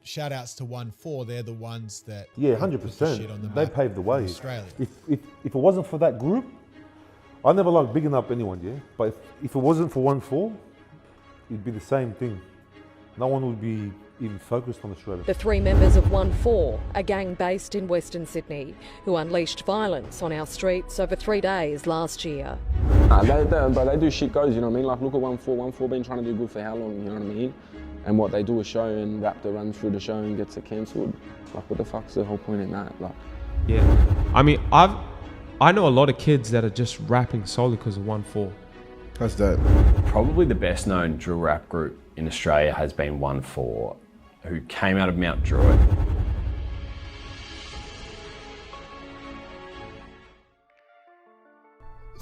shout outs to Onefour. They're the ones that 100%. They paved the way. Australia. If it wasn't for that group, I never like bigging up anyone, But if it wasn't for Onefour, it'd be the same thing. No one would be even focused on Australia. The three members of Onefour, a gang based in Western Sydney, who unleashed violence on our streets over 3 days last year. They do shit goes, you know what I mean? Like, look at Onefour. Onefour been trying to do good for how long, you know what I mean? And what they do a show and Raptor runs through the show and gets it cancelled. Like, what the fuck's the whole point in that? Like, yeah, I mean, I know a lot of kids that are just rapping solely because of Onefour. That's dope. Probably the best known drill rap group in Australia has been Onefour, who came out of Mount Druitt.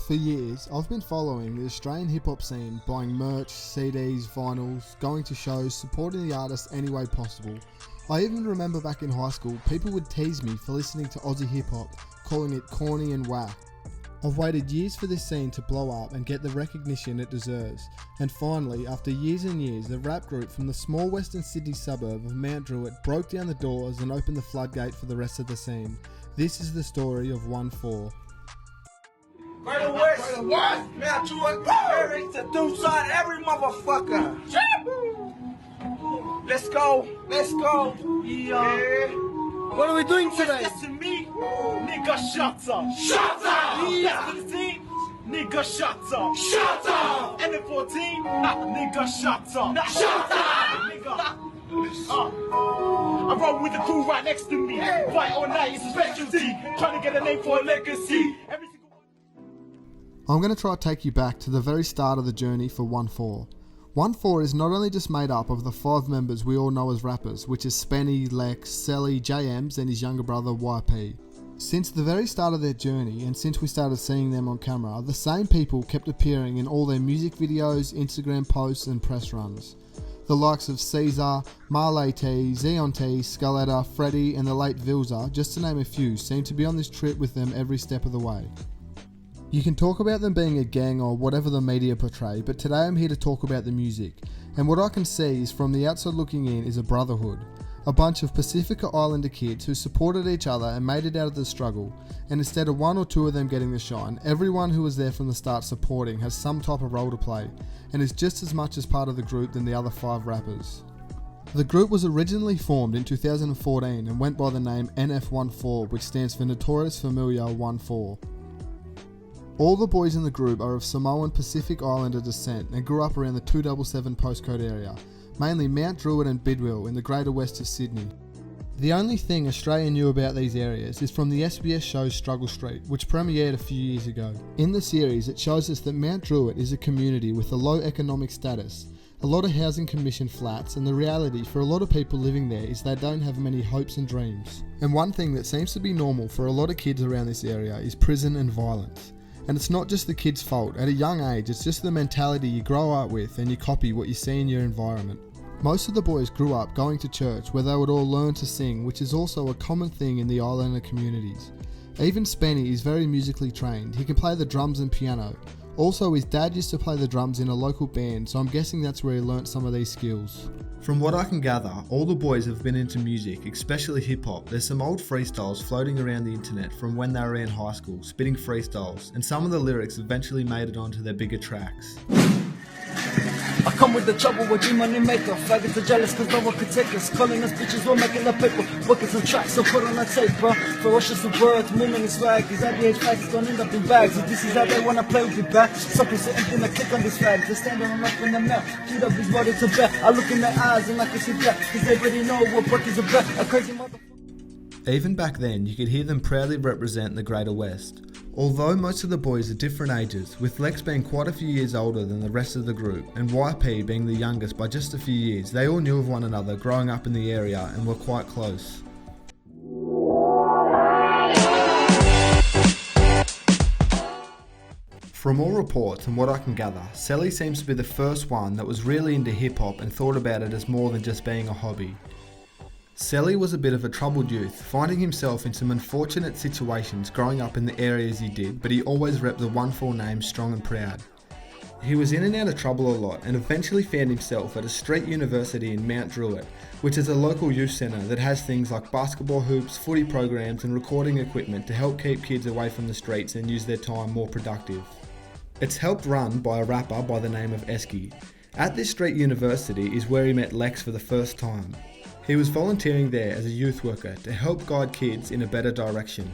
For years, I've been following the Australian hip-hop scene, buying merch, CDs, vinyls, going to shows, supporting the artists any way possible. I even remember back in high school, people would tease me for listening to Aussie hip-hop, calling it corny and whack. I've waited years for this scene to blow up and get the recognition it deserves, and finally, after years and years, the rap group from the small Western Sydney suburb of Mount Druitt broke down the doors and opened the floodgate for the rest of the scene. This is the story of Onefour. Greater West, Mount Druitt, ready to do something, every motherfucker. Let's go. Yeah. What are we doing today? Listen to me, nigga, shut up. Shut up! Yeah. Listen to the team, nigga, shut up. Shut up! And the 14, nigga, shut up. Shut up! Nigga. I roll with the crew right next to me. Fight all night, it's a specialty. Trying to get a name for a legacy. I'm going to try to take you back to the very start of the journey for Onefour. Onefour is not only just made up of the 5 members we all know as rappers, which is Spenny, Lex, Selly, JMs and his younger brother YP. Since the very start of their journey, and since we started seeing them on camera, the same people kept appearing in all their music videos, Instagram posts and press runs. The likes of Caesar, Marley T, Zeon T, Skulletta, Freddy and the late Vilza, just to name a few, seem to be on this trip with them every step of the way. You can talk about them being a gang or whatever the media portray, but today I'm here to talk about the music. And what I can see is from the outside looking in is a brotherhood. A bunch of Pacifica Islander kids who supported each other and made it out of the struggle. And instead of 1 or 2 of them getting the shine, everyone who was there from the start supporting has some type of role to play, and is just as much as part of the group than the other 5 rappers. The group was originally formed in 2014 and went by the name NF14, which stands for Notorious Familiar Onefour. All the boys in the group are of Samoan Pacific Islander descent and grew up around the 277 postcode area, mainly Mount Druitt and Bidwell in the greater west of Sydney. The only thing Australia knew about these areas is from the SBS show Struggle Street, which premiered a few years ago. In the series, it shows us that Mount Druitt is a community with a low economic status, a lot of housing commission flats, and the reality for a lot of people living there is they don't have many hopes and dreams. And one thing that seems to be normal for a lot of kids around this area is prison and violence. And it's not just the kid's fault. At a young age, it's just the mentality you grow up with and you copy what you see in your environment. Most of the boys grew up going to church where they would all learn to sing, which is also a common thing in the Islander communities. Even Spenny is very musically trained. He can play the drums and piano. Also, his dad used to play the drums in a local band, so I'm guessing that's where he learnt some of these skills. From what I can gather, all the boys have been into music, especially hip hop. There's some old freestyles floating around the internet from when they were in high school, spitting freestyles, and some of the lyrics eventually made it onto their bigger tracks. I come with the trouble with G-Money maker. Faggots are jealous cause no one can take us. Calling us bitches, we're making the paper. Working some tracks, so put on a tape, bro. Ferocious with words, moving and swag. These IDH faggots don't end up in bags. If this is how they wanna play with you back. Something so empty, I click on this flag. They're standing on up in the mouth. Feed up his body to bet. I look in their eyes and I can see that. Cause they already know what work is about. A crazy motherfucker. Even back then, you could hear them proudly represent the Greater West. Although most of the boys are different ages, with Lex being quite a few years older than the rest of the group, and YP being the youngest by just a few years, they all knew of one another growing up in the area and were quite close. From all reports and what I can gather, Selly seems to be the first one that was really into hip hop and thought about it as more than just being a hobby. Selly was a bit of a troubled youth, finding himself in some unfortunate situations growing up in the areas he did, but he always repped the Onefour name strong and proud. He was in and out of trouble a lot and eventually found himself at a street university in Mount Druitt, which is a local youth centre that has things like basketball hoops, footy programs and recording equipment to help keep kids away from the streets and use their time more productive. It's helped run by a rapper by the name of Esky. At this street university is where he met Lex for the first time. He was volunteering there as a youth worker to help guide kids in a better direction.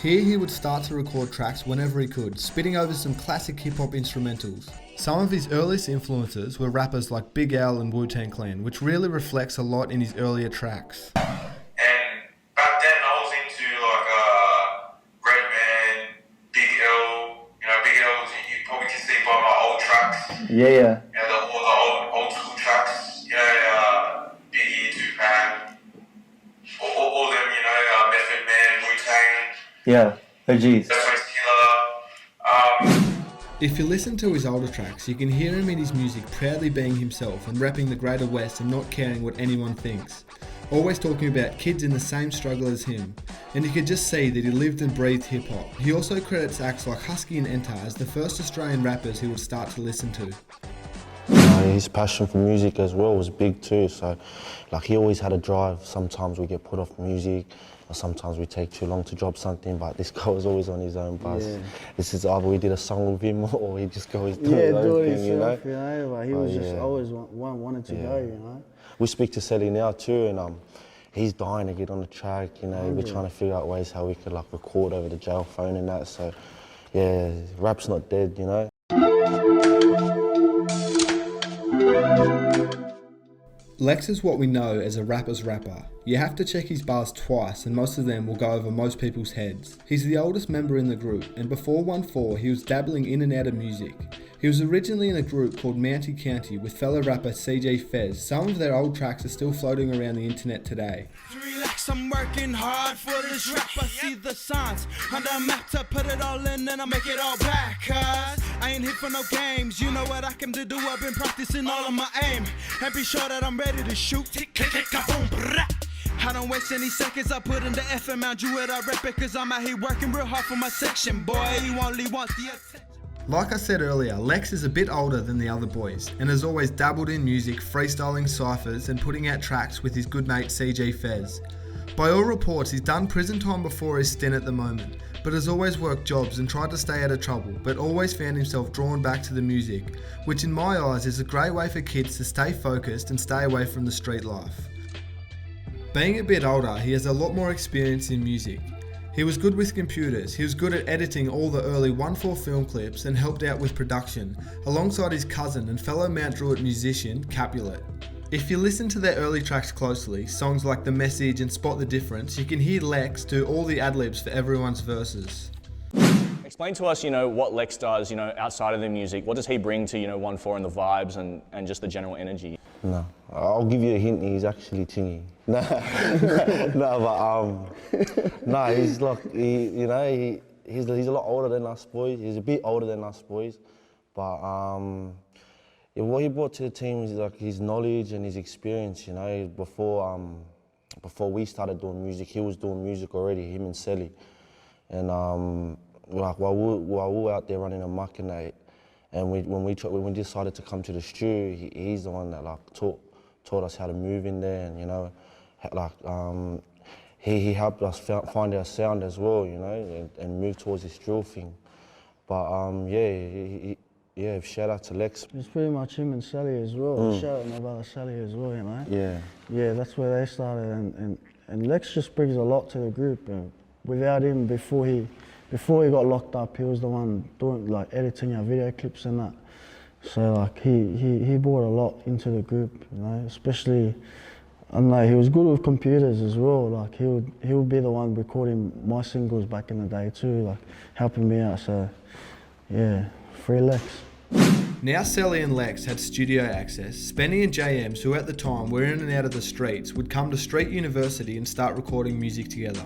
Here he would start to record tracks whenever he could, spitting over some classic hip-hop instrumentals. Some of his earliest influences were rappers like Big L and Wu-Tang Clan, which really reflects a lot in his earlier tracks. And back then I was into like Redman, Big L, Big L, you probably can see by my old tracks. Yeah. All the old school tracks, Biggie, Tupac, all them, Method Man, Wu-Tang. Yeah, OGs. If you listen to his older tracks, you can hear him in his music proudly being himself and rapping the Greater West and not caring what anyone thinks. Always talking about kids in the same struggle as him, and you could just see that he lived and breathed hip hop. He also credits acts like Husky and Enter as the first Australian rappers he would start to listen to. His passion for music as well was big too, so he always had a drive. Sometimes we get put off music, or sometimes we take too long to drop something, but this guy was always on his own buzz. Yeah. This is either we did a song with him or he just goes do his own thing, Like he was just always wanted to go, We speak to Sally now too, and he's dying to get on the track, we're trying to figure out ways how we could record over the jail phone and that, so yeah, rap's not dead, Lex is what we know as a rapper's rapper. You have to check his bars twice and most of them will go over most people's heads. He's the oldest member in the group and before Onefour he was dabbling in and out of music. He was originally in a group called Mountie County with fellow rapper CJ Fez. Some of their old tracks are still floating around the internet today. Relax, I'm working hard for this rap. I see the signs on the map to put it all in and I make it all back. Cause I ain't here for no games. You know what I came to do. I've been practicing all of my aim and be sure that I'm ready to shoot. Tick, tick, tick, boom, I don't waste any seconds. I put in the FM out Druitt. I rep it cause I'm out here working real hard for my section. Boy, you only want the attention. Like I said earlier, Lex is a bit older than the other boys and has always dabbled in music, freestyling cyphers and putting out tracks with his good mate CJ Fez. By all reports, he's done prison time before his stint at the moment, but has always worked jobs and tried to stay out of trouble, but always found himself drawn back to the music, which in my eyes is a great way for kids to stay focused and stay away from the street life. Being a bit older, he has a lot more experience in music. He was good with computers, he was good at editing all the early Onefour film clips and helped out with production, alongside his cousin and fellow Mount Druitt musician, Capulet. If you listen to their early tracks closely, songs like The Message and Spot the Difference, you can hear Lex do all the ad-libs for everyone's verses. Explain to us, what Lex does, outside of the music. What does he bring to, Onefour and the vibes and just the general energy? No, I'll give you a hint, he's actually chingy. He's a lot older than us boys. He's a bit older than us boys, but what he brought to the team is his knowledge and his experience. Before we started doing music, he was doing music already. Him and Sally, and while we were out there running amok and that, and when we decided to come to the stew, he's the one that taught us how to move in there, and he helped us find our sound as well, and move towards this drill thing. But shout out to Lex. It's pretty much him and Sally as well. Shout out to my brother Sally as well, Yeah, that's where they started, and Lex just brings a lot to the group. And without him, before he got locked up, he was the one doing editing our video clips and that. So he brought a lot into the group, especially. And he was good with computers as well. He would be the one recording my singles back in the day too, helping me out. So yeah, free Lex. Now Sally and Lex had studio access. Spenny and JMs, who at the time were in and out of the streets, would come to Street University and start recording music together.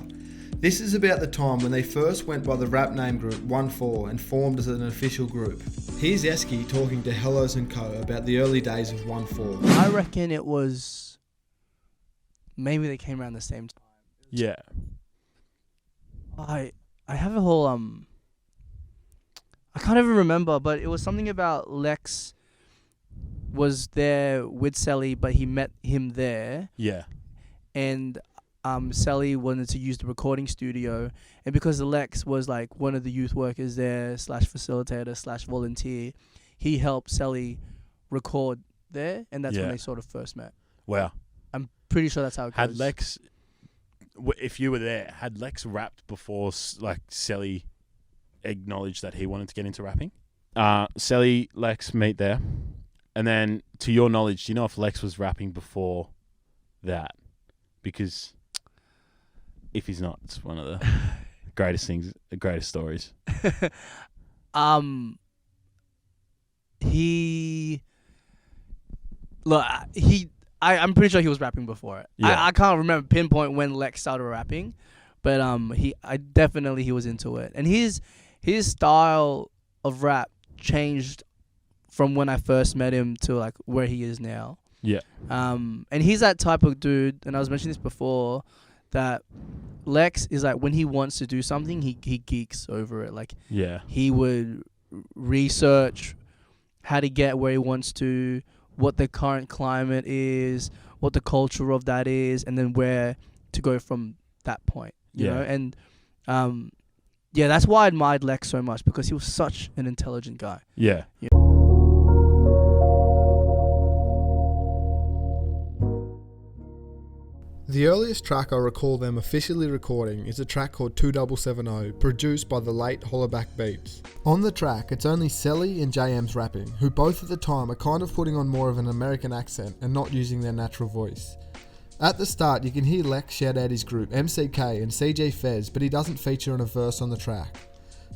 This is about the time when they first went by the rap name group Onefour and formed as an official group. Here's Esky talking to Hellos & Co about the early days of Onefour. I reckon it was... maybe they came around the same time. Yeah. I have a whole I can't even remember, but it was something about Lex was there with Sally, but he met him there. Yeah. And Sally wanted to use the recording studio, and because Lex was like one of the youth workers there / facilitator / volunteer, he helped Sally record there, and that's when they sort of first met. Wow. I'm pretty sure that's how it goes. Had Lex, if you were there, had Lex rapped before like Sally acknowledged that he wanted to get into rapping? Sally, Lex meet there, and then to your knowledge, do you know if Lex was rapping before that? Because if he's not, it's one of the greatest things, the greatest stories. I'm pretty sure he was rapping before it. Yeah. I can't remember pinpoint when Lex started rapping, but he was into it, and his style of rap changed from when I first met him to like where he is now. Yeah. And he's that type of dude, and I was mentioning this before, that Lex is like when he wants to do something, he geeks over it. Like he would research how to get where he wants to, what the current climate is, what the culture of that is, and then where to go from that point. You know? And that's why I admired Lex so much, because he was such an intelligent guy. Yeah. The earliest track I recall them officially recording is a track called 2770, produced by the late Hollaback Beats. On the track, it's only Sally and JM's rapping, who both at the time are kind of putting on more of an American accent and not using their natural voice. At the start, you can hear Lex shout out his group MCK and CJ Fez, but he doesn't feature in a verse on the track.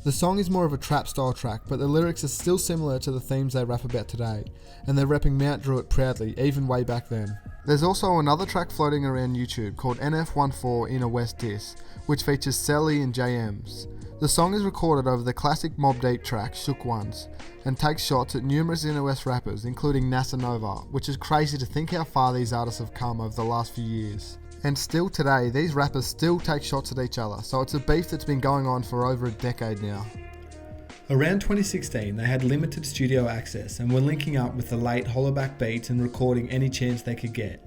The song is more of a trap style track, but the lyrics are still similar to the themes they rap about today, and they're rapping Mount Druitt proudly, even way back then. There's also another track floating around YouTube called NF14 Inner West Diss, which features Sally and JM's. The song is recorded over the classic Mobb Deep track Shook Ones, and takes shots at numerous Inner West rappers, including NASA Nova, which is crazy to think how far these artists have come over the last few years. And still today, these rappers still take shots at each other, so it's a beef that's been going on for over a decade now. Around 2016, they had limited studio access and were linking up with the late Hollaback Beats and recording any chance they could get.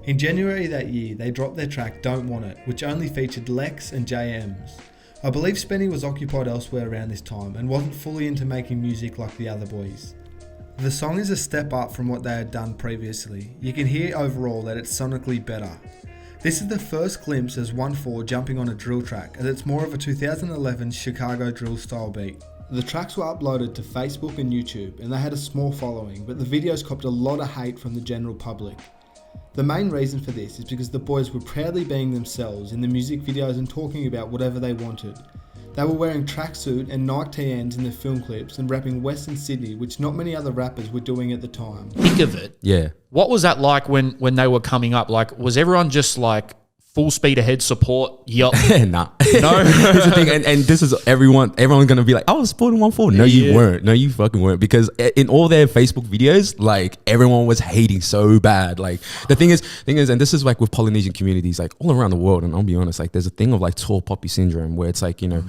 In January that year, they dropped their track Don't Want It, which only featured Lex and JM's. I believe Spenny was occupied elsewhere around this time and wasn't fully into making music like the other boys. The song is a step up from what they had done previously. You can hear overall that it's sonically better. This is the first glimpse as Onefour jumping on a drill track, as it's more of a 2011 Chicago drill style beat. The tracks were uploaded to Facebook and YouTube, and they had a small following, but the videos copped a lot of hate from the general public. The main reason for this is because the boys were proudly being themselves in the music videos and talking about whatever they wanted. They were wearing tracksuit and Nike TNs in the film clips and rapping Western Sydney, which not many other rappers were doing at the time. Think of it. Yeah. What was that like when they were coming up? Like, was everyone just like full speed ahead support? Yup. Nah. No. Here's the thing, and this is everyone's gonna be like, I was supporting Onefour. No, you weren't. No, you fucking weren't. Because in all their Facebook videos, like everyone was hating so bad. Like the thing is, and this is like with Polynesian communities, like all around the world, and I'll be honest, like there's a thing of like tall poppy syndrome where it's like, you know,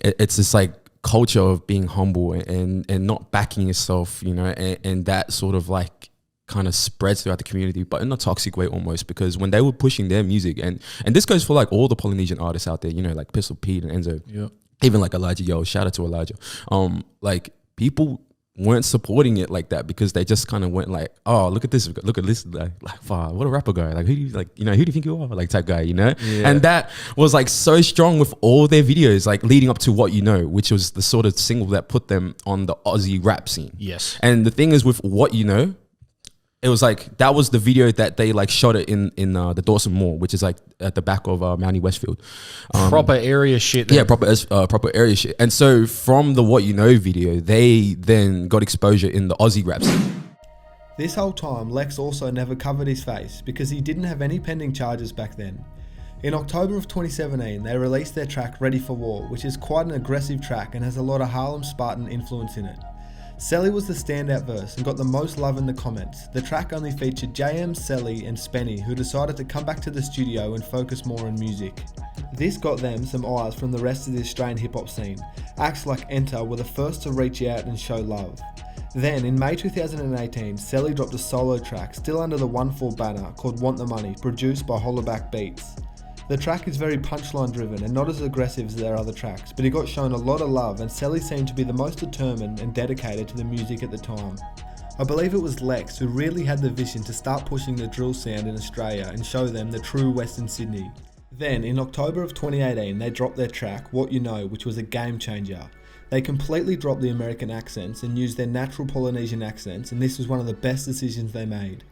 it's this like culture of being humble and not backing yourself, you know, and that sort of like kind of spreads throughout the community, but in a toxic way almost, because when they were pushing their music, and this goes for like all the Polynesian artists out there, you know, like Pistol Pete and Enzo, even like Elijah, shout out to Elijah, like people weren't supporting it like that because they just kind of went like, oh, look at this, like wow, what a rapper guy, like who do you think you are, like type guy, you know? And that was like so strong with all their videos, like leading up to What You Know, which was the sort of single that put them on the Aussie rap scene. Yes. And the thing is with What You Know, it was like, that was the video that they like shot it in the Dawson Mall, which is like at the back of Mountie Westfield. Proper area shit. Then. Yeah, proper area shit. And so from the What You Know video, they then got exposure in the Aussie rap scene. This whole time, Lex also never covered his face because he didn't have any pending charges back then. In October of 2017, they released their track Ready for War, which is quite an aggressive track and has a lot of Harlem Spartan influence in it. Sally was the standout verse and got the most love in the comments. The track only featured JM, Sally and Spenny, who decided to come back to the studio and focus more on music. This got them some eyes from the rest of the Australian hip-hop scene. Acts like Enter were the first to reach out and show love. Then, in May 2018, Selly dropped a solo track, still under the Onefour banner, called Want the Money, produced by Hollaback Beats. The track is very punchline driven and not as aggressive as their other tracks, but it got shown a lot of love and Selly seemed to be the most determined and dedicated to the music at the time. I believe it was Lex who really had the vision to start pushing the drill sound in Australia and show them the true Western Sydney. Then, in October of 2018, they dropped their track, What You Know, which was a game changer. They completely dropped the American accents and used their natural Polynesian accents, and this was one of the best decisions they made.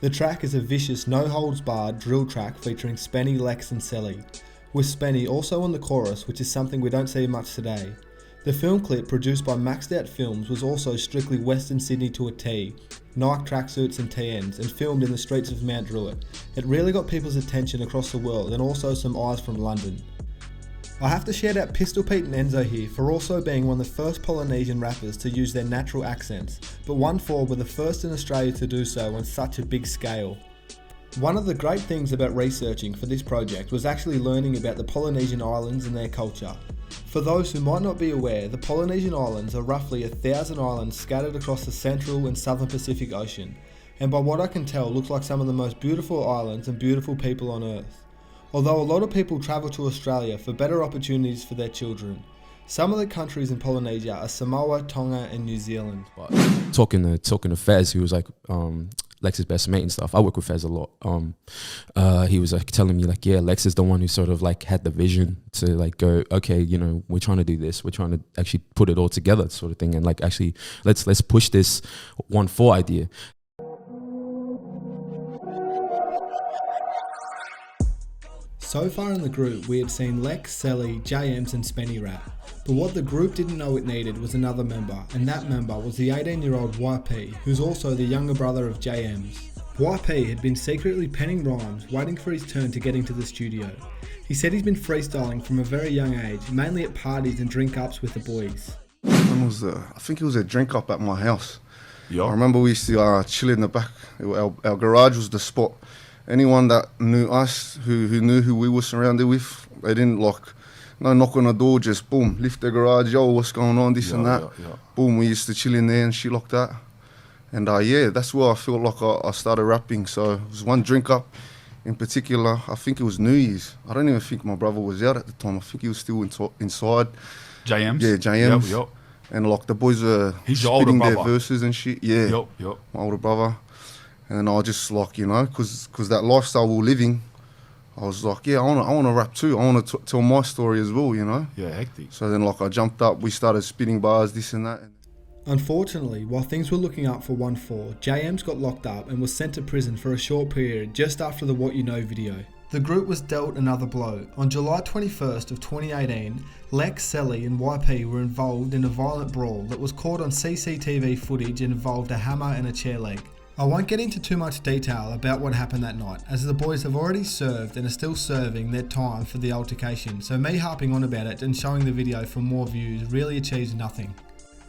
The track is a vicious, no-holds-barred drill track featuring Spenny, Lex and Selly, with Spenny also on the chorus, which is something we don't see much today. The film clip, produced by Maxed Out Films, was also strictly Western Sydney to a T, Nike tracksuits and TNs, and filmed in the streets of Mount Druitt. It really got people's attention across the world and also some eyes from London. I have to shout out Pistol Pete and Enzo here for also being one of the first Polynesian rappers to use their natural accents, but Onefour were the first in Australia to do so on such a big scale. One of the great things about researching for this project was actually learning about the Polynesian islands and their culture. For those who might not be aware, the Polynesian islands are roughly 1,000 islands scattered across the central and southern Pacific Ocean, and by what I can tell look like some of the most beautiful islands and beautiful people on earth. Although a lot of people travel to Australia for better opportunities for their children. Some of the countries in Polynesia are Samoa, Tonga and New Zealand. Talking to Fez, who was like Lex's best mate and stuff. I work with Fez a lot. He was like telling me like, yeah, Lex is the one who sort of like had the vision to like go, okay, you know, we're trying to do this. We're trying to actually put it all together sort of thing. And like, actually, let's push this Onefour idea. So far in the group, we had seen Lex, Selly, JMs and Spenny rap. But what the group didn't know it needed was another member, and that member was the 18-year-old YP, who's also the younger brother of JMs. YP had been secretly penning rhymes, waiting for his turn to get into the studio. He said he's been freestyling from a very young age, mainly at parties and drink-ups with the boys. I think it was a drink-up at my house. I remember we used to chill in the back. Our garage was the spot. Anyone that knew us, who knew who we were surrounded with, they didn't no knock on the door, just boom, lift the garage, yo, what's going on, this and that. Boom, we used to chill in there and shit like that. And yeah, that's where I felt like I started rapping. So it was one drink up in particular, I think it was New Year's. I don't even think my brother was out at the time. I think he was still inside. JMs? Yeah, JMs. Yep. And like the boys were spitting their verses and shit. Yeah, Yep. My older brother. And I just like, you know, because that lifestyle we were living, I was like, yeah, I want to rap too. I want to tell my story as well, you know. Yeah, hectic. So then like I jumped up, we started spitting bars, this and that. Unfortunately, while things were looking up for Onefour, JMs got locked up and was sent to prison for a short period just after the What You Know video. The group was dealt another blow. On July 21st of 2018, Lex, Selly and YP were involved in a violent brawl that was caught on CCTV footage and involved a hammer and a chair leg. I won't get into too much detail about what happened that night, as the boys have already served and are still serving their time for the altercation, so me harping on about it and showing the video for more views really achieves nothing.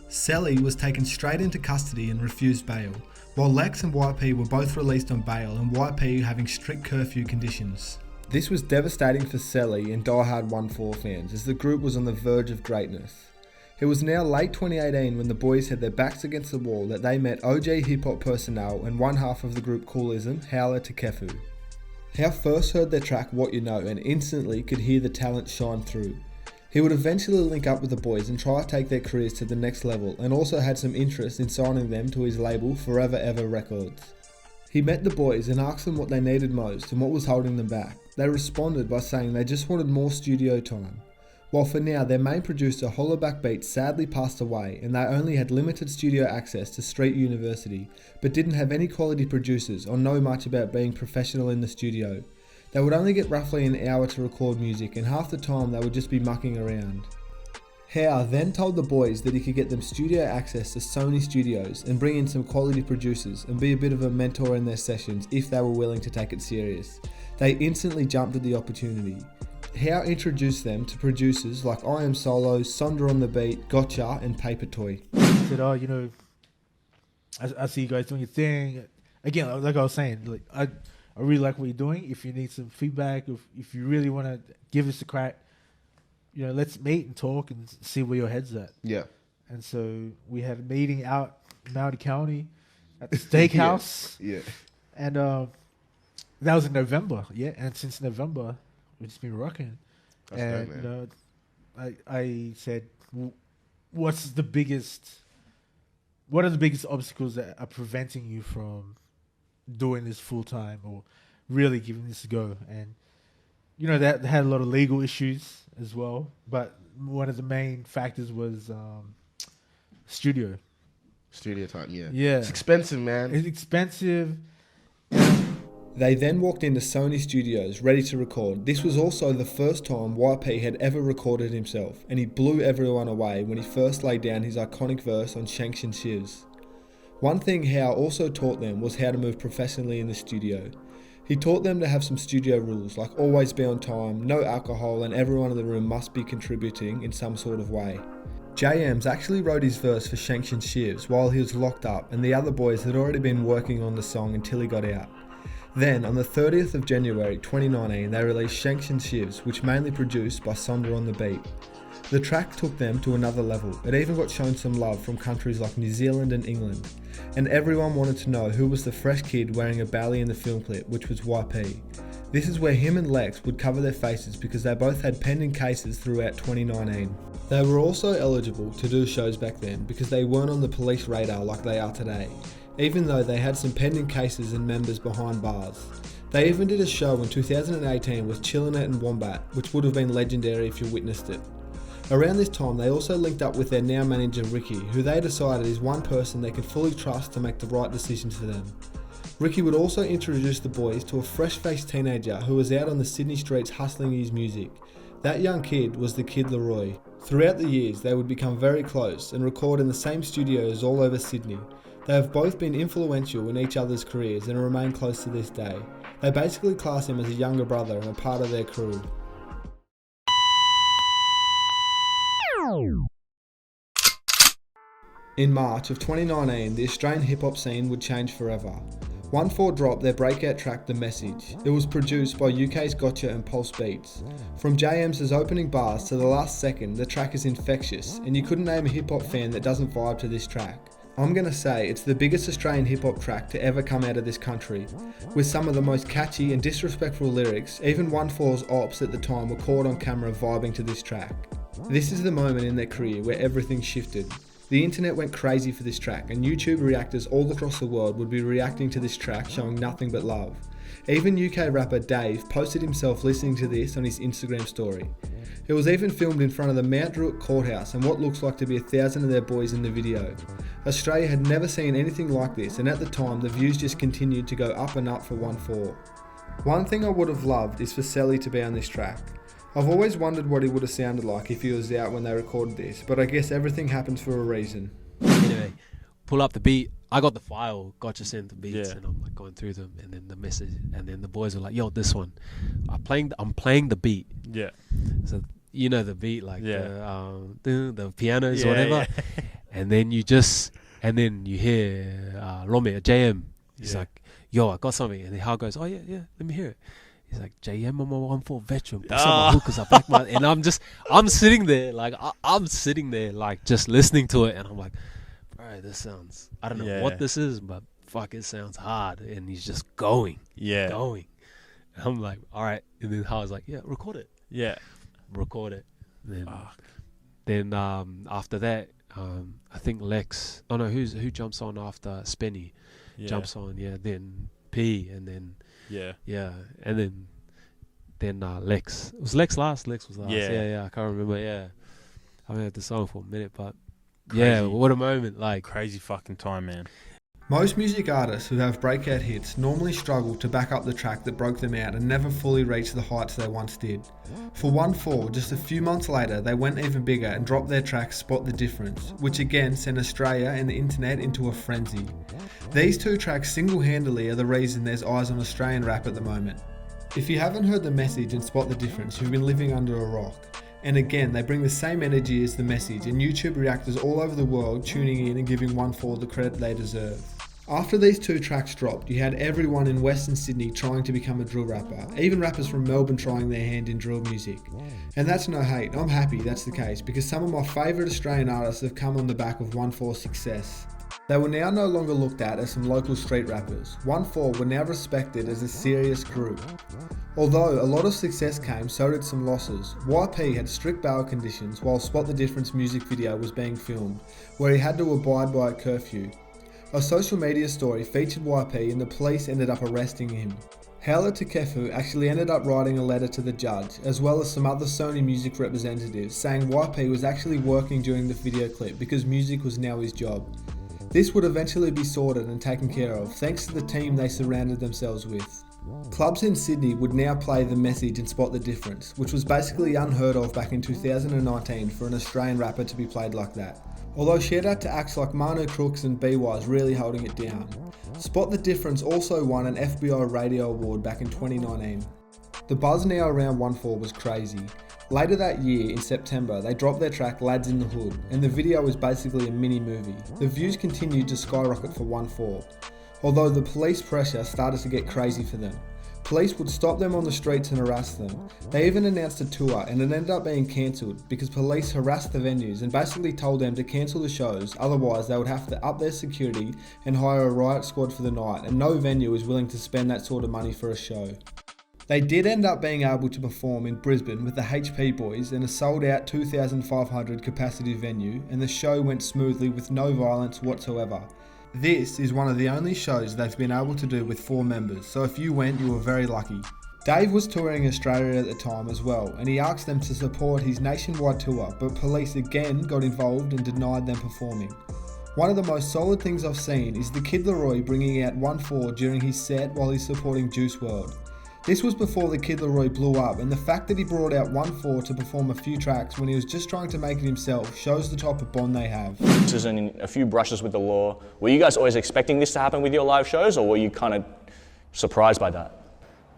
Selly was taken straight into custody and refused bail, while Lex and YP were both released on bail and YP having strict curfew conditions. This was devastating for Selly and diehard Onefour fans, as the group was on the verge of greatness. It was now late 2018 when the boys had their backs against the wall that they met OG hip-hop personnel and one half of the group Coolism, Howler to Kefu. How first heard their track What You Know and instantly could hear the talent shine through. He would eventually link up with the boys and try to take their careers to the next level, and also had some interest in signing them to his label Forever Ever Records. He met the boys and asked them what they needed most and what was holding them back. They responded by saying they just wanted more studio time. While for now their main producer Hollaback Beats sadly passed away and they only had limited studio access to Street University, but didn't have any quality producers or know much about being professional in the studio. They would only get roughly an hour to record music and half the time they would just be mucking around. Howe then told the boys that he could get them studio access to Sony Studios and bring in some quality producers and be a bit of a mentor in their sessions if they were willing to take it serious. They instantly jumped at the opportunity. Howe introduced them to producers like I Am Solo, Sondra on the Beat, Gotcha and Paper Toy. He said, you know, I see you guys doing your thing. Again, like I was saying, like I really like what you're doing. If you need some feedback, if you really want to give us a crack, let's meet and talk and see where your head's at. Yeah. And so we had a meeting out in Maori County at the steakhouse. Yeah. And that was in November. Yeah. And since November, we've just been rocking. That's and, great, man. I said, what are the biggest obstacles that are preventing you from doing this full time or really giving this a go? And that had a lot of legal issues as well, but one of the main factors was studio time. Yeah, it's expensive, man. It's expensive. They then walked into Sony Studios ready to record. This was also the first time YP had ever recorded himself, and he blew everyone away when he first laid down his iconic verse on Shanks and Shivs. One thing Howe also taught them was how to move professionally in the studio. He taught them to have some studio rules, like always be on time, no alcohol, and everyone in the room must be contributing in some sort of way. JMs actually wrote his verse for Shanks and Shivs while he was locked up, and the other boys had already been working on the song until he got out. Then, on the 30th of January 2019, they released Shanks and Shivs, which mainly produced by Sonder on the beat. The track took them to another level. It even got shown some love from countries like New Zealand and England. And everyone wanted to know who was the fresh kid wearing a bally in the film clip, which was YP. This is where him and Lex would cover their faces because they both had pending cases throughout 2019. They were also eligible to do shows back then because they weren't on the police radar like they are today, even though they had some pending cases and members behind bars. They even did a show in 2018 with Chillinet and Wombat, which would have been legendary if you witnessed it. Around this time, they also linked up with their now manager Ricky, who they decided is one person they could fully trust to make the right decisions for them. Ricky would also introduce the boys to a fresh-faced teenager who was out on the Sydney streets hustling his music. That young kid was the Kid Leroy. Throughout the years, they would become very close and record in the same studios all over Sydney. They have both been influential in each other's careers and remain close to this day. They basically class him as a younger brother and a part of their crew. In March of 2019, the Australian hip-hop scene would change forever. Onefour dropped their breakout track, The Message. It was produced by UK's Gotcha and Pulse Beats. From JM's opening bars to the last second, the track is infectious, and you couldn't name a hip-hop fan that doesn't vibe to this track. I'm gonna say it's the biggest Australian hip-hop track to ever come out of this country. With some of the most catchy and disrespectful lyrics, even Onefour's ops at the time were caught on camera vibing to this track. This is the moment in their career where everything shifted. The internet went crazy for this track, and YouTube reactors all across the world would be reacting to this track, showing nothing but love. Even UK rapper Dave posted himself listening to this on his Instagram story. It was even filmed in front of the Mount Druitt courthouse and what looks like to be 1,000 of their boys in the video. Australia had never seen anything like this, and at the time the views just continued to go up and up for Onefour. One thing I would have loved is for Selly to be on this track. I've always wondered what he would have sounded like if he was out when they recorded this, but I guess everything happens for a reason. Anyway, pull up the beat. I got the file, Gotcha sent the beats, and I'm like going through them, and then the message, and then the boys were like, "Yo, this one, I'm playing the beat." Yeah. So you know the beat, like the pianos or Yeah, whatever, yeah. and then you hear Rome, JM. He's like, "Yo, I got something," and then Hal goes, "Oh yeah, let me hear it." He's like, JM, I'm a Onefour veteran. Put some hookers up like my, and I'm sitting there like just listening to it, and I'm like, bro, this sounds, I don't know what this is, but fuck, it sounds hard. And he's just going. And I'm like, all right. And then I was like, yeah, record it. Yeah. Record it. Then after that, I think Lex, who jumps on after Spenny? Jumps on, then P, and then and then Lex. Was Lex last? Lex was last. Yeah. I can't remember. I haven't heard the song for a minute, but Crazy. what a moment! Like crazy fucking time, man. Most music artists who have breakout hits normally struggle to back up the track that broke them out and never fully reach the heights they once did. For Onefour, just a few months later, they went even bigger and dropped their track Spot the Difference, which again sent Australia and the internet into a frenzy. These two tracks single-handedly are the reason there's eyes on Australian rap at the moment. If you haven't heard The Message and Spot the Difference, you've been living under a rock. And again, they bring the same energy as The Message, and YouTube reactors all over the world tuning in and giving Onefour the credit they deserve. After these two tracks dropped, you had everyone in Western Sydney trying to become a drill rapper, even rappers from Melbourne trying their hand in drill music. And that's no hate, I'm happy that's the case, because some of my favourite Australian artists have come on the back of Onefour's success. They were now no longer looked at as some local street rappers. Onefour were now respected as a serious group. Although a lot of success came, so did some losses. YP had strict bail conditions while Spot the Difference music video was being filmed, where he had to abide by a curfew. A social media story featured YP and the police ended up arresting him. Howler Takefu actually ended up writing a letter to the judge, as well as some other Sony Music representatives, saying YP was actually working during the video clip because music was now his job. This would eventually be sorted and taken care of, thanks to the team they surrounded themselves with. Clubs in Sydney would now play The Message and Spot the Difference, which was basically unheard of back in 2019 for an Australian rapper to be played like that. Although shout out to acts like Manu Crooks and B-Wise really holding it down. Spot the Difference also won an FBI Radio Award back in 2019. The buzz now around Onefour was crazy. Later that year, in September, they dropped their track Lads in the Hood, and the video was basically a mini movie. The views continued to skyrocket for Onefour, although the police pressure started to get crazy for them. Police would stop them on the streets and harass them. They even announced a tour and it ended up being cancelled because police harassed the venues and basically told them to cancel the shows, otherwise they would have to up their security and hire a riot squad for the night, and no venue is willing to spend that sort of money for a show. They did end up being able to perform in Brisbane with the HP Boys in a sold out 2,500 capacity venue, and the show went smoothly with no violence whatsoever. This is one of the only shows they've been able to do with 4 members, so if you went, you were very lucky. Dave was touring Australia at the time as well, and he asked them to support his nationwide tour, but police again got involved and denied them performing. One of the most solid things I've seen is the Kid Laroi bringing out Onefour during his set while he's supporting Juice WRLD. This was before the Kid Laroi blew up, and the fact that he brought out Onefour to perform a few tracks when he was just trying to make it himself shows the type of bond they have. This is in a few brushes with the law. Were you guys always expecting this to happen with your live shows, or were you kind of surprised by that?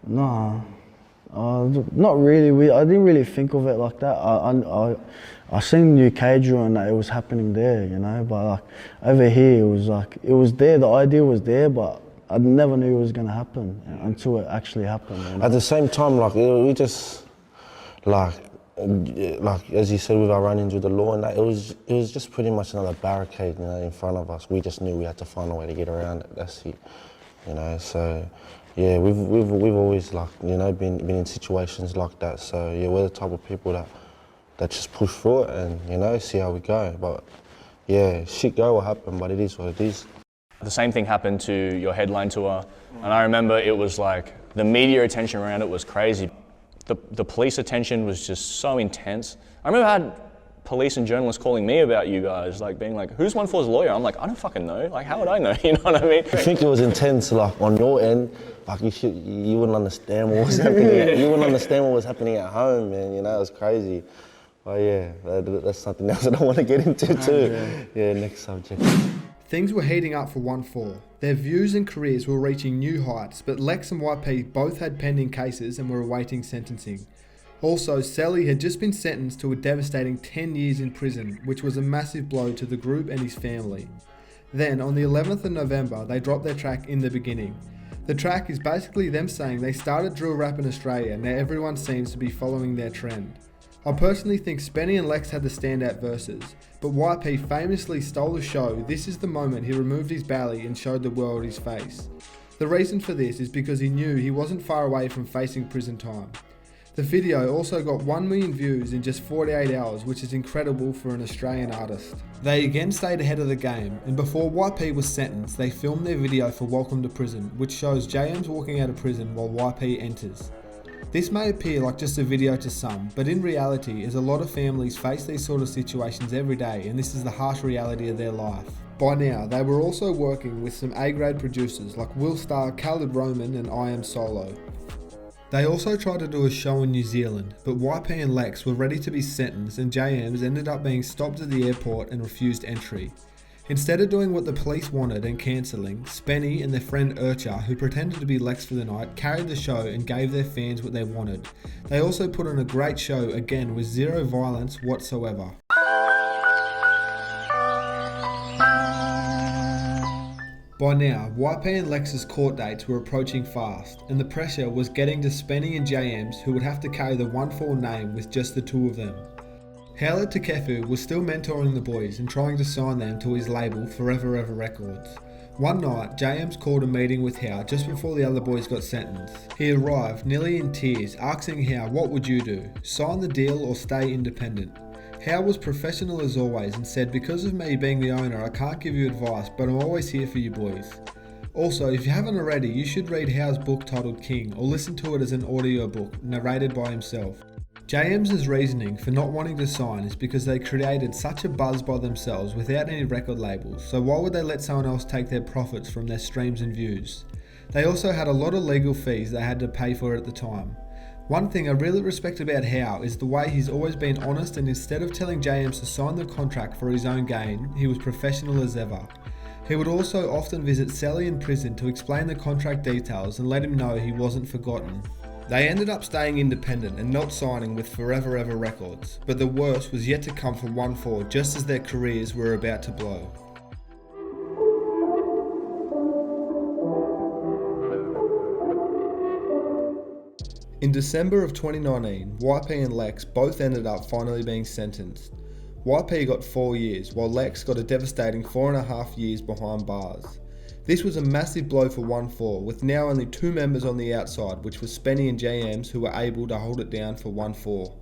No, not really. I didn't really think of it like that. I seen the UK drill and that it was happening there, you know, but like over here it was there, the idea was there, but I never knew it was going to happen until it actually happened. You know? At the same time, like we just, like as you said, with our run-ins with the law and that, it was just pretty much another barricade, you know, in front of us. We just knew we had to find a way to get around it. That's it, you know. So yeah, we've always, like, you know, been in situations like that. So yeah, we're the type of people that just push through it and, you know, see how we go. But yeah, shit go will happen, but it is what it is. The same thing happened to your headline tour, and I remember it was like, the media attention around it was crazy. The police attention was just so intense. I remember I had police and journalists calling me about you guys, like being like, who's Onefour's lawyer? I'm like, I don't fucking know, like how would I know, you know what I mean? I think it was intense, like on your end, like you wouldn't understand what was happening. You wouldn't understand what was happening at home, man, you know, it was crazy. But yeah, that's something else I don't want to get into too. Yeah, next subject. Things were heating up for Onefour. Their views and careers were reaching new heights, but Lex and YP both had pending cases and were awaiting sentencing. Also, Sally had just been sentenced to a devastating 10 years in prison, which was a massive blow to the group and his family. Then, on the 11th of November, they dropped their track In the Beginning. The track is basically them saying they started drill rap in Australia, now everyone seems to be following their trend. I personally think Spenny and Lex had the standout verses, but YP famously stole the show. This is the moment he removed his belly and showed the world his face. The reason for this is because he knew he wasn't far away from facing prison time. The video also got 1 million views in just 48 hours, which is incredible for an Australian artist. They again stayed ahead of the game, and before YP was sentenced, they filmed their video for Welcome to Prison, which shows JM's walking out of prison while YP enters. This may appear like just a video to some, but in reality, as a lot of families face these sort of situations every day, and this is the harsh reality of their life. By now, they were also working with some A-grade producers like Will Starr, Khaled Roman and I Am Solo. They also tried to do a show in New Zealand, but YP and Lex were ready to be sentenced and JMs ended up being stopped at the airport and refused entry. Instead of doing what the police wanted and cancelling, Spenny and their friend Urcha, who pretended to be Lex for the night, carried the show and gave their fans what they wanted. They also put on a great show, again with zero violence whatsoever. By now, YP and Lex's court dates were approaching fast, and the pressure was getting to Spenny and JMs, who would have to carry the Onefour name with just the two of them. Howlett Takefu was still mentoring the boys and trying to sign them to his label Forever Ever Records. One night, JMs called a meeting with Howe just before the other boys got sentenced. He arrived nearly in tears, asking Howe, what would you do? Sign the deal or stay independent? Howe was professional as always and said, because of me being the owner, I can't give you advice, but I'm always here for you boys. Also, if you haven't already, you should read Howe's book titled King, or listen to it as an audiobook, narrated by himself. JM's reasoning for not wanting to sign is because they created such a buzz by themselves without any record labels, so why would they let someone else take their profits from their streams and views? They also had a lot of legal fees they had to pay for at the time. One thing I really respect about Howe is the way he's always been honest, and instead of telling JMs to sign the contract for his own gain, he was professional as ever. He would also often visit Sally in prison to explain the contract details and let him know he wasn't forgotten. They ended up staying independent and not signing with Forever Ever Records, but the worst was yet to come for Onefour just as their careers were about to blow. In December of 2019, YP and Lex both ended up finally being sentenced. YP got 4 years, while Lex got a devastating 4.5 years behind bars. This was a massive blow for Onefour, with now only 2 members on the outside, which was Spenny and JMs, who were able to hold it down for Onefour.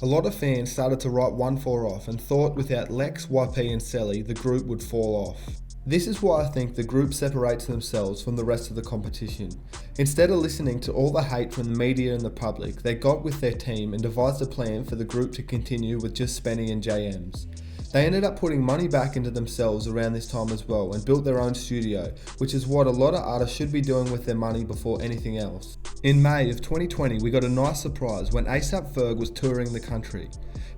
A lot of fans started to write Onefour off and thought without Lex, YP and Sally, the group would fall off. This is why I think the group separates themselves from the rest of the competition. Instead of listening to all the hate from the media and the public, they got with their team and devised a plan for the group to continue with just Spenny and JMs. They ended up putting money back into themselves around this time as well and built their own studio, which is what a lot of artists should be doing with their money before anything else. In May of 2020, we got a nice surprise when ASAP Ferg was touring the country.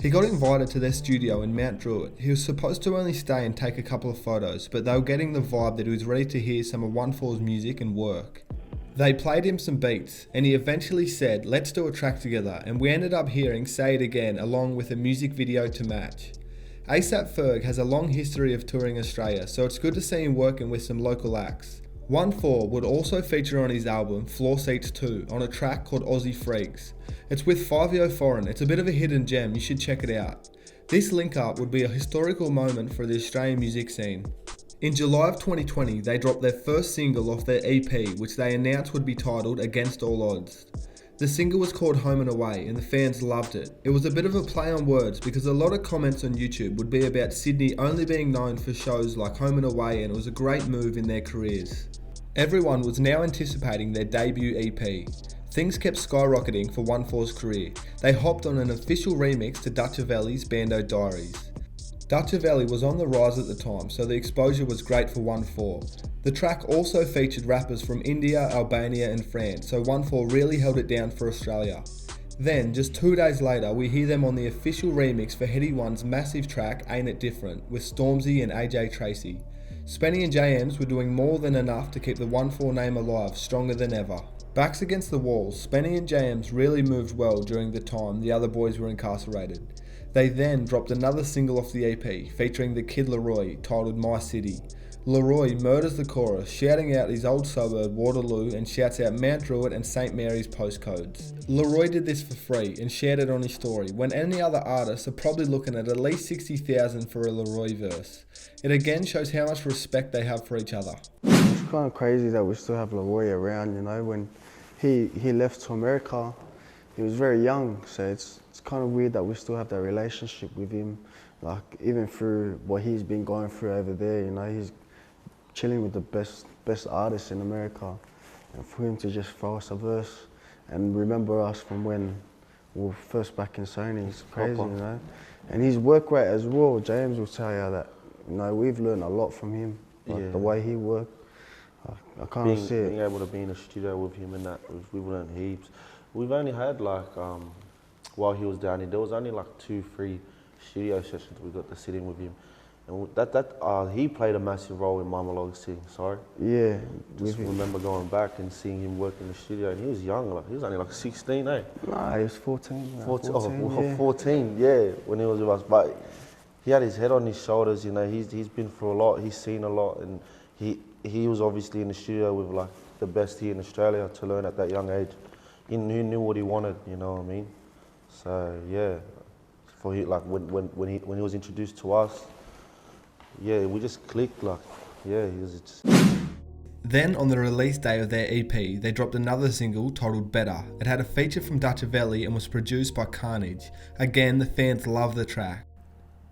He got invited to their studio in Mount Druitt. He was supposed to only stay and take a couple of photos, but they were getting the vibe that he was ready to hear some of Onefour's music and work. They played him some beats, and he eventually said, let's do a track together, and we ended up hearing Say It Again along with a music video to match. ASAP Ferg has a long history of touring Australia, so it's good to see him working with some local acts. Onefour would also feature on his album Floor Seats 2 on a track called Aussie Freaks. It's with 5 Foreign. It's a bit of a hidden gem, you should check it out. This link up would be a historical moment for the Australian music scene. In July of 2020, they dropped their first single off their EP, which they announced would be titled Against All Odds. The single was called Home and Away, and the fans loved it. It was a bit of a play on words because a lot of comments on YouTube would be about Sydney only being known for shows like Home and Away, and it was a great move in their careers. Everyone was now anticipating their debut EP. Things kept skyrocketing for Onefour's career. They hopped on an official remix to Dutchavelli's Bando Diaries. Dutchavelli was on the rise at the time, so the exposure was great for Onefour. The track also featured rappers from India, Albania and France, so Onefour really held it down for Australia. Then, just 2 days later, we hear them on the official remix for Heady One's massive track Ain't It Different, with Stormzy and AJ Tracy. Spenny and JMs were doing more than enough to keep the Onefour name alive, stronger than ever. Backs against the walls, Spenny and JMs really moved well during the time the other boys were incarcerated. They then dropped another single off the EP, featuring the Kid Leroy, titled My City. Leroy murders the chorus, shouting out his old suburb Waterloo and shouts out Mount Druitt and St Mary's postcodes. Leroy did this for free and shared it on his story, when any other artists are probably looking at least 60,000 for a Leroy verse. It again shows how much respect they have for each other. It's kind of crazy that we still have Leroy around, you know. When he left to America, he was very young, so it's kind of weird that we still have that relationship with him. Like, even through what he's been going through over there, you know, he's chilling with the best artists in America, and for him to just throw us a verse and remember us from when we were first back in Sony is crazy, you know. And his work rate as well, James will tell you that, you know, we've learned a lot from him, like the way he worked. I can't see it. Being able to be in a studio with him and that, we've learned heaps. We've only had like, while he was down here, there was only like 2-3 studio sessions we got to sit in with him. And he played a massive role in my Monologue Sing, sorry. Yeah. Just remember going back and seeing him work in the studio, and he was young, like, he was only like 16, eh? Nah, he was 14. 14, yeah, when he was with us. But he had his head on his shoulders, you know, he's been through a lot, he's seen a lot, and he was obviously in the studio with like the best here in Australia to learn at that young age. He knew what he wanted, you know what I mean? So yeah, for he, like when he was introduced to us, yeah, we just clicked. Like, yeah, he was just. Then, on the release day of their EP, they dropped another single titled Better. It had a feature from Dutchavelli and was produced by Carnage. Again, the fans loved the track.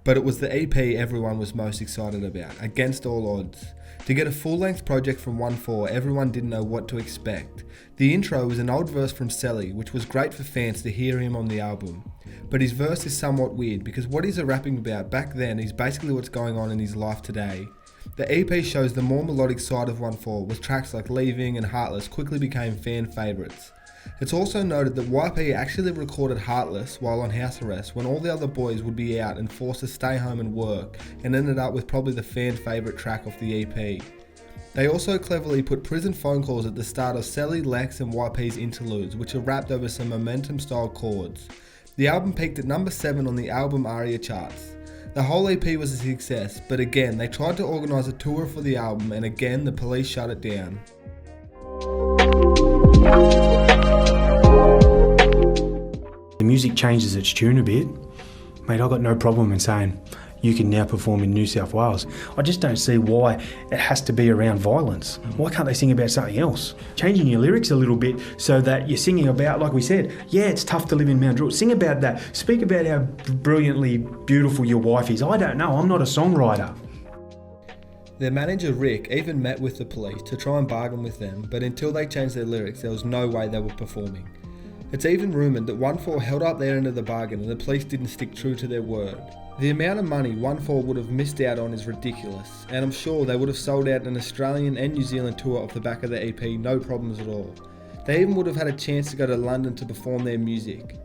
But it was the EP everyone was most excited about, against all odds. To get a full-length project from Onefour, everyone didn't know what to expect. The intro was an old verse from Selly, which was great for fans to hear him on the album. But his verse is somewhat weird, because what he's rapping about back then is basically what's going on in his life today. The EP shows the more melodic side of Onefour, with tracks like Leaving and Heartless quickly became fan favourites. It's also noted that YP actually recorded Heartless while on house arrest when all the other boys would be out and forced to stay home and work, and ended up with probably the fan favourite track off the EP. They also cleverly put prison phone calls at the start of Selly, Lex and YP's interludes, which are rapped over some momentum style chords. The album peaked at number 7 on the album ARIA charts. The whole EP was a success, but again, they tried to organise a tour for the album and again the police shut it down. The music changes its tune a bit. Mate, I've got no problem in saying you can now perform in New South Wales. I just don't see why it has to be around violence. Why can't they sing about something else? Changing your lyrics a little bit so that you're singing about, like we said, yeah, it's tough to live in Mount Druitt. Sing about that. Speak about how brilliantly beautiful your wife is. I don't know, I'm not a songwriter. Their manager Rick even met with the police to try and bargain with them, but until they changed their lyrics, there was no way they were performing. It's even rumoured that Onefour held up their end of the bargain and the police didn't stick true to their word. The amount of money Onefour would have missed out on is ridiculous, and I'm sure they would have sold out an Australian and New Zealand tour off the back of the EP, no problems at all. They even would have had a chance to go to London to perform their music.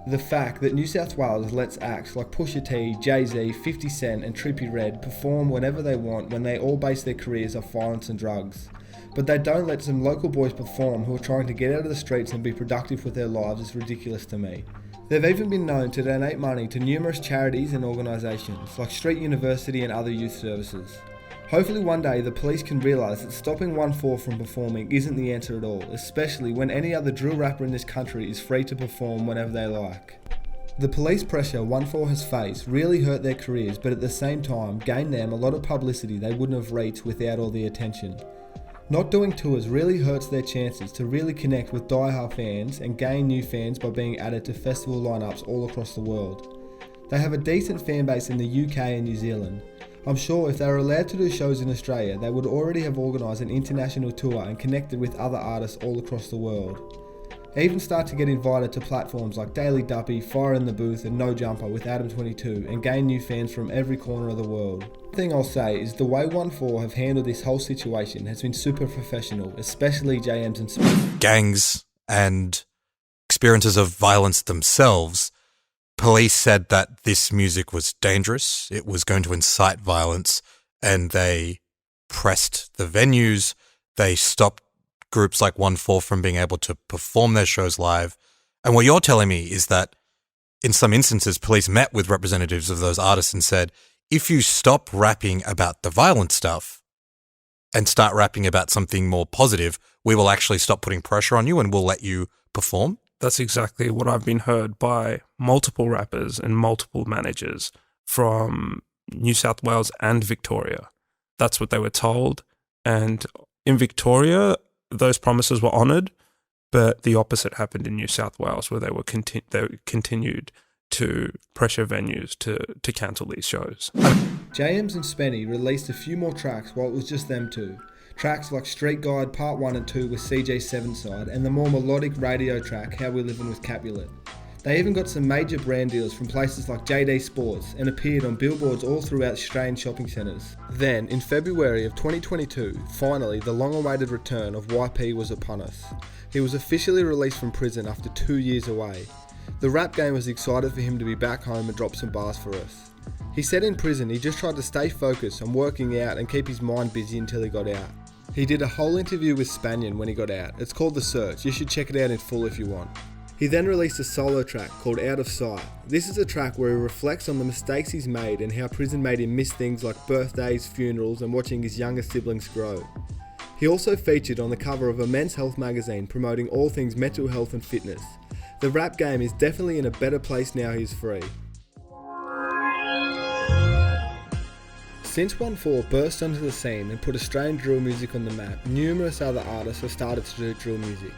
The fact that New South Wales lets acts like Pusha T, Jay-Z, 50 Cent and Trippie Redd perform whenever they want when they all base their careers off violence and drugs. But they don't let some local boys perform who are trying to get out of the streets and be productive with their lives is ridiculous to me. They've even been known to donate money to numerous charities and organisations like Street University and other youth services. Hopefully one day the police can realise that stopping Onefour from performing isn't the answer at all, especially when any other drill rapper in this country is free to perform whenever they like. The police pressure Onefour has faced really hurt their careers, but at the same time gained them a lot of publicity they wouldn't have reached without all the attention. Not doing tours really hurts their chances to really connect with die-hard fans and gain new fans by being added to festival lineups all across the world. They have a decent fan base in the UK and New Zealand. I'm sure if they were allowed to do shows in Australia, they would already have organised an international tour and connected with other artists all across the world. Even start to get invited to platforms like Daily Duppy, Fire in the Booth and No Jumper with Adam22 and gain new fans from every corner of the world. The thing I'll say is the way Onefour have handled this whole situation has been super professional, especially JMs and Smith. Gangs and experiences of violence themselves, police said that this music was dangerous, it was going to incite violence, and they pressed the venues, they stopped groups like Onefour from being able to perform their shows live. And what you're telling me is that in some instances, police met with representatives of those artists and said, if you stop rapping about the violent stuff and start rapping about something more positive, we will actually stop putting pressure on you and we'll let you perform. That's exactly what I've been heard by multiple rappers and multiple managers from New South Wales and Victoria. That's what they were told. And in Victoria, those promises were honoured, but the opposite happened in New South Wales, where they continued to pressure venues to cancel these shows. JMs and Spenny released a few more tracks while it was just them two. Tracks like Street Guide Part 1 and 2 with CJ's 7 side, and the more melodic radio track How We Livin' with Capulet. They even got some major brand deals from places like JD Sports and appeared on billboards all throughout Australian shopping centres. Then, in February of 2022, finally the long-awaited return of YP was upon us. He was officially released from prison after 2 years away. The rap game was excited for him to be back home and drop some bars for us. He said in prison he just tried to stay focused on working out and keep his mind busy until he got out. He did a whole interview with Spanian when he got out. It's called The Search. You should check it out in full if you want. He then released a solo track called Out of Sight. This is a track where he reflects on the mistakes he's made and how prison made him miss things like birthdays, funerals and watching his younger siblings grow. He also featured on the cover of a men's health magazine promoting all things mental health and fitness. The rap game is definitely in a better place now he's free. Since Onefour burst onto the scene and put Australian drill music on the map, numerous other artists have started to do drill music.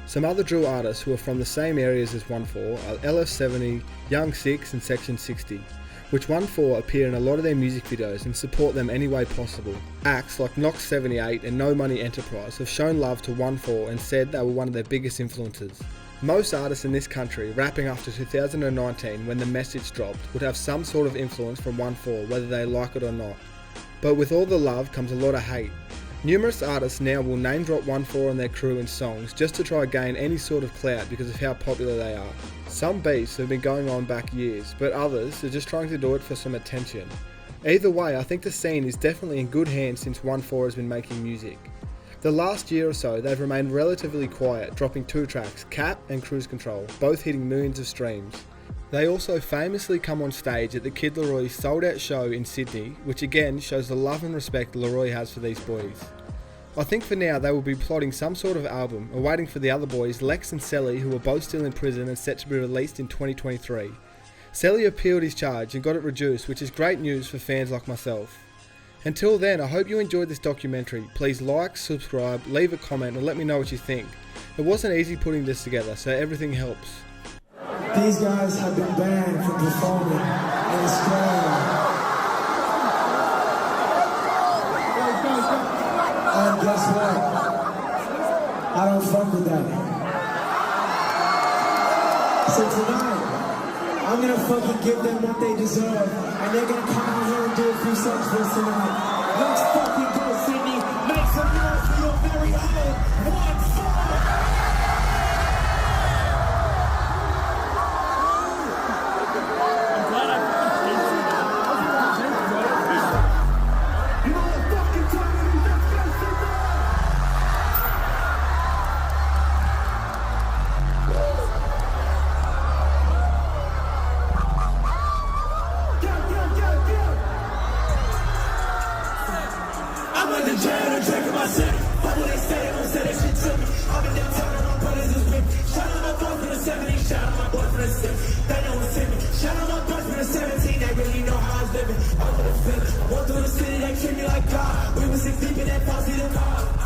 Some other drill artists who are from the same areas as Onefour are LF70, Young Six and Section 60, which Onefour appear in a lot of their music videos and support them any way possible. Acts like Knox 78 and No Money Enterprise have shown love to Onefour and said they were one of their biggest influences. Most artists in this country rapping after 2019 when the message dropped would have some sort of influence from Onefour whether they like it or not. But with all the love comes a lot of hate. Numerous artists now will name drop Onefour and their crew in songs just to try to gain any sort of clout because of how popular they are. Some beefs have been going on back years, but others are just trying to do it for some attention. Either way, I think the scene is definitely in good hands since Onefour has been making music. The last year or so, they've remained relatively quiet, dropping 2 tracks, Cap and Cruise Control, both hitting millions of streams. They also famously come on stage at the Kid Leroy's sold-out show in Sydney, which again shows the love and respect Leroy has for these boys. I think for now they will be plotting some sort of album, or waiting for the other boys, Lex and Selly, who are both still in prison and set to be released in 2023. Selly appealed his charge and got it reduced, which is great news for fans like myself. Until then, I hope you enjoyed this documentary. Please like, subscribe, leave a comment and let me know what you think. It wasn't easy putting this together, so everything helps. These guys have been banned from performing in Australia. And guess what? I don't fuck with that. So tonight, I'm gonna fucking give them what they deserve, and they're gonna come out here and do a few songs for us tonight. Let's fucking go, Sydney. Make some noise for your very own Onefour. Shout out my boys from the 17, they really know how I was living. I was living. Walked through the city, they treat me like God. We was 6 deep in that positive car.